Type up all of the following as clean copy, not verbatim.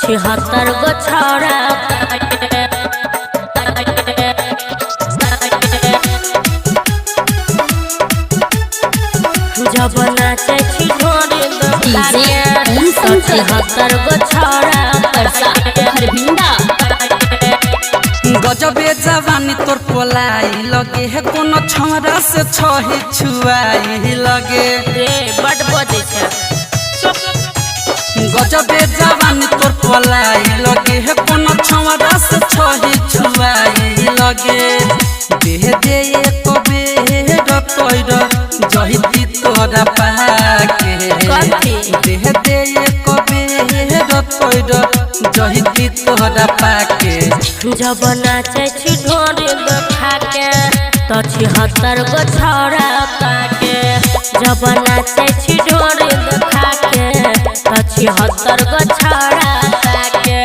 76 गो छौड़ा जब नाचे छी ढोरे डीजे 76 गो छौड़ा गजबे जवानी तोर पोलाई लगे है कोनो छौरा से छही छुआई लगे रे बड बजे छे गजबे जवानी तोर पोलाई लगे है कोनो छौरा से छही छुआई लगे देह दे एको बेर तोर जहिती तोरा पाके देह दे एको बेर तोर जहिती तोरा पाके जब नाचे छी ढोरे देखा के तो 76 गो छौड़ा काके जब नाचे छी ढोरे देखा के तो 76 गो छौड़ा काके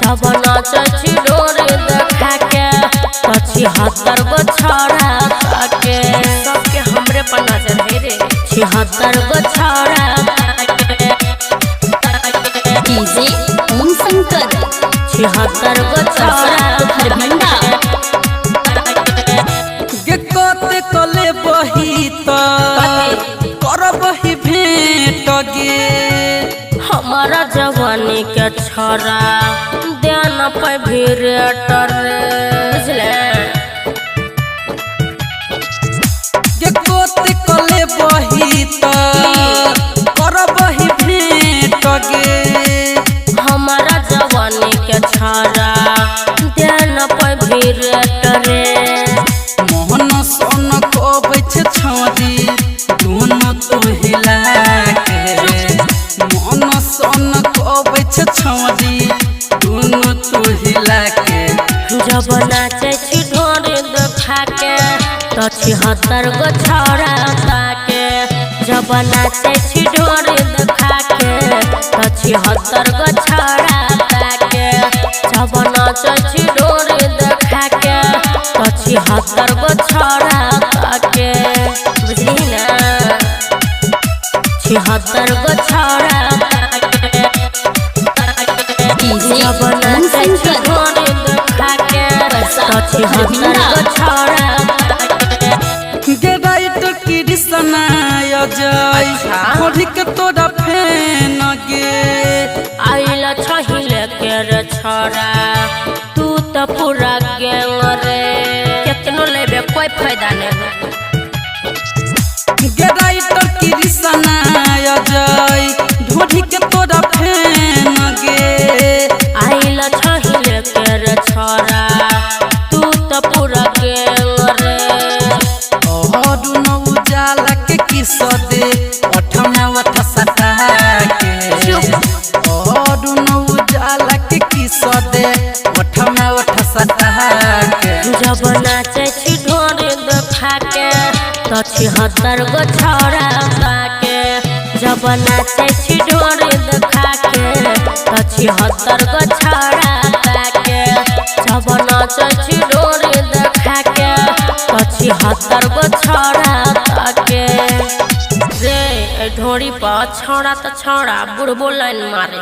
जब नाचे छी ढोरे देखा के तो 76 गो छौड़ा काके सबके हमरे पर नजर है रे 76 गो छौड़ा डीजे ओम शंकर 76 गो छौड़ा गे कते कले बही त करबही भेंट गे हमारा जवानी के छोरा देना पे भिरेटर बुझले गे कते कले बही त करबही भेंट गे हमारा जवानी के छोरा देना पे भिरेटर मोहन सोन को बैठ छौरी दोनों तो हिला के मोहन सोन को बैठ छौरी दोनों तो हिला के जब नाचे छी ढोरे देखा के तो 76 गो छौड़ा ताके जब नाचे छी ढोरे देखा के तो 76 गो छौड़ा ताके जब नाचे छी ढोरे देखा के तो 76 गो छौड़ा ताके बुझली ना 76 गो छौड़ा डीजे जब ओम नाचे छी शंकर ढोरे देखा के तो 76 गो छौड़ा गे राइट कृष्णा अजय खोरी के तोरा फैन गे आइल छहिले के रे छोरा तू तो पूरा गैंग रे कितनो लेबे कोई फायदा नहीं गे राइट कृष्णा अजय ढोरी के तोरा फैन गे आइल छहिले के रे छोरा तू तो पूरा गैंग रे ओहरु न उजाला के किस दे ओठना ओठ सटा के ओहरु न उजाला के किस दे ओठना ओठ सटा के जब नाचे छी ढोरे देखा के तो 76 गो छौड़ा काके जब नाचे छी ढोरे देखा के तो 76 गो छौड़ा काके जब नाचे छी ढोरे देखा के तो 76 गो छौड़ा काके रे ढोरी पर छौड़ा तो छौड़ा बुढ़बो लाइन मारे